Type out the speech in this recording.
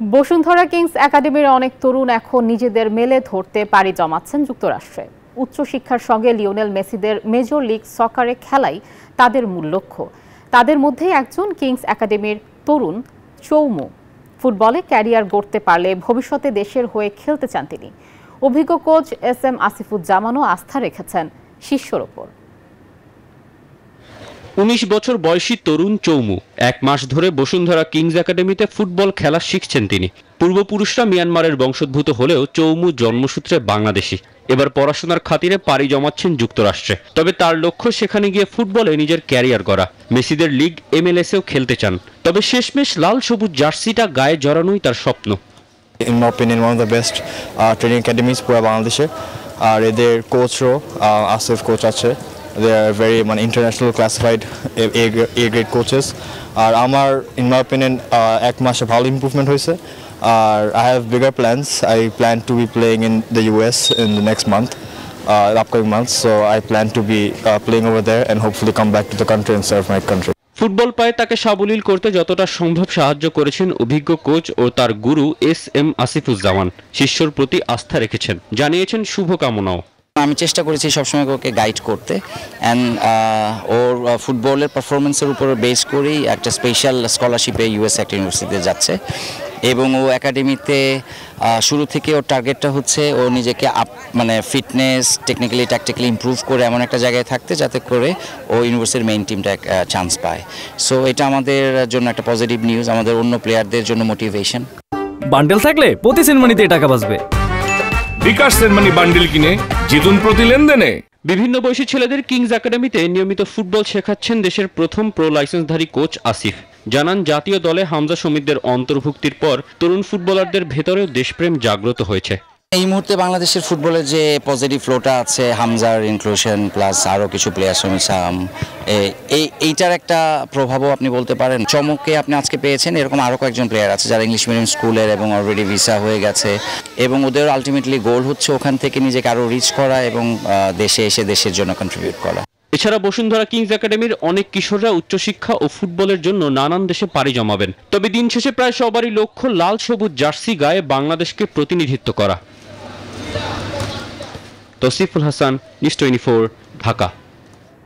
Bashundhara Kings একাডেমির অনেক তরুণ এখন নিজেদের মেলে ধরতে পাড়ি জমাচ্ছেন যুক্তরাষ্ট্রে। উচ্চশিক্ষার সঙ্গে লিওনেল মেসিদের মেজর লিগ সকারে খেলাই তাদের মূল লক্ষ্য। তাদের মধ্যেই একজন কিংস একাডেমির তরুণ চৌমু। ফুটবলে ক্যারিয়ার গড়তে পারলে ভবিষ্যতে দেশের হয়ে খেলতে চান তিনি। অভিজ্ঞ কোচ SM আসিফুজ্জামানও আস্থা রেখেছেন শিষ্যর ওপর। ১৯ বছর বয়সী তরুণ চৌমু ১ মাস ধরে বসুন্ধরা কিংস একাডেমিতে ফুটবল খেলা শিখছেন তিনি। পূর্বপুরুষরা মিয়ানমারের বংশোদ্ভূত হলেও চৌমু জন্মসূত্রে বাংলাদেশি। এবার পড়াশোনার খাতিরে পাড়ি জমাচ্ছেন যুক্তরাষ্ট্রে। তবে তার লক্ষ্য সেখানে গিয়ে ফুটবলে নিজের ক্যারিয়ার গড়া। মেসিদের লিগ MLS-এও খেলতে চান। তবে শেষমেশ লাল সবুজ জার্সিটা গায়ে জড়ানোই তার স্বপ্ন। In my opinion, one of the best training academies পুরো বাংলাদেশে। আর এদের কোচও আসিফ কোচ আছে। They are very international classified A grade coaches. আর আমার in my opinion 1 মাসে ভালো ইমপ্রুভমেন্ট হয়েছে। আর I have bigger plans. I plan to be playing in the US in the next month, upcoming months. So I plan to be playing over there and hopefully come back to the country and serve my country. Football পায়ে তাকে সাবলীল করতে যতটা সম্ভব সাহায্য করেছেন অভিজ্ঞ coach ও তার গুরু SM আসিফুজ্জামান। শিষ্যর প্রতি আস্থা রেখেছেন, জানিয়েছেন শুভকামনাও। আমি চেষ্টা করেছি সবসময় ওকে গাইড করতে অ্যান্ড ওর ফুটবলের পারফরমেন্সের উপর বেস করেই একটা স্পেশাল স্কলারশিপে US একটা ইউনিভার্সিটিতে যাচ্ছে এবং ও একাডেমিতে শুরু থেকে ওর টার্গেটটা হচ্ছে ও নিজেকে ফিটনেস টেকনিক্যালি ট্যাকটিক্যালি ইমপ্রুভ করে এমন একটা জায়গায় থাকতে যাতে করে ও ইউনিভার্সিটির মেইন টিমটা চান্স পায়। সো এটা আমাদের জন্য একটা পজিটিভ নিউজ, আমাদের অন্য প্লেয়ারদের জন্য মোটিভেশন। বান্ডেল থাকলে প্রতি সেনমানিতে টাকা বাঁচবে। বিকাশ সেনমানি বান্ডেল কিনে জিতুন প্রতি লেনদেনে। বিভিন্ন বয়সী ছেলেদের কিংস একাডেমিতে নিয়মিত ফুটবল শেখাচ্ছেন দেশের প্রথম প্রো লাইসেন্সধারী কোচ আসিফ। জানান জাতীয় দলে হামজা শমীদদের অন্তর্ভুক্তির পর তরুণ ফুটবলারদের ভেতরেও দেশপ্রেম জাগ্রত হয়েছে। এই মুহূর্তে বাংলাদেশের ফুটবলের যে পজিটিভ ফ্লোটা আছে, হামজার ইনক্লুশন প্লাস আরও কিছু প্লেয়ার এইটার একটা প্রভাবও আপনি বলতে পারেন। চমকে আপনি আজকে পেয়েছেন এরকম আরও কয়েকজন প্লেয়ার আছে যারা ইংলিশ মিডিয়াম স্কুলের এবং অলরেডি ভিসা হয়ে গেছে এবং ওদের আলটিমেটলি গোল হচ্ছে ওখান থেকে নিজেকে আরও রিচ করা এবং দেশে এসে দেশের জন্য কন্ট্রিবিউট করা। এছাড়া বসুন্ধরা কিংস একাডেমির অনেক কিশোররা উচ্চশিক্ষা ও ফুটবলের জন্য নানান দেশে পাড়ি জমাবেন। তবে দিন শেষে প্রায় সবারই লক্ষ্য লাল সবুজ জার্সি গায়ে বাংলাদেশকে প্রতিনিধিত্ব করা। তৌসিফুল হাসান, নিউজ 24, ঢাকা।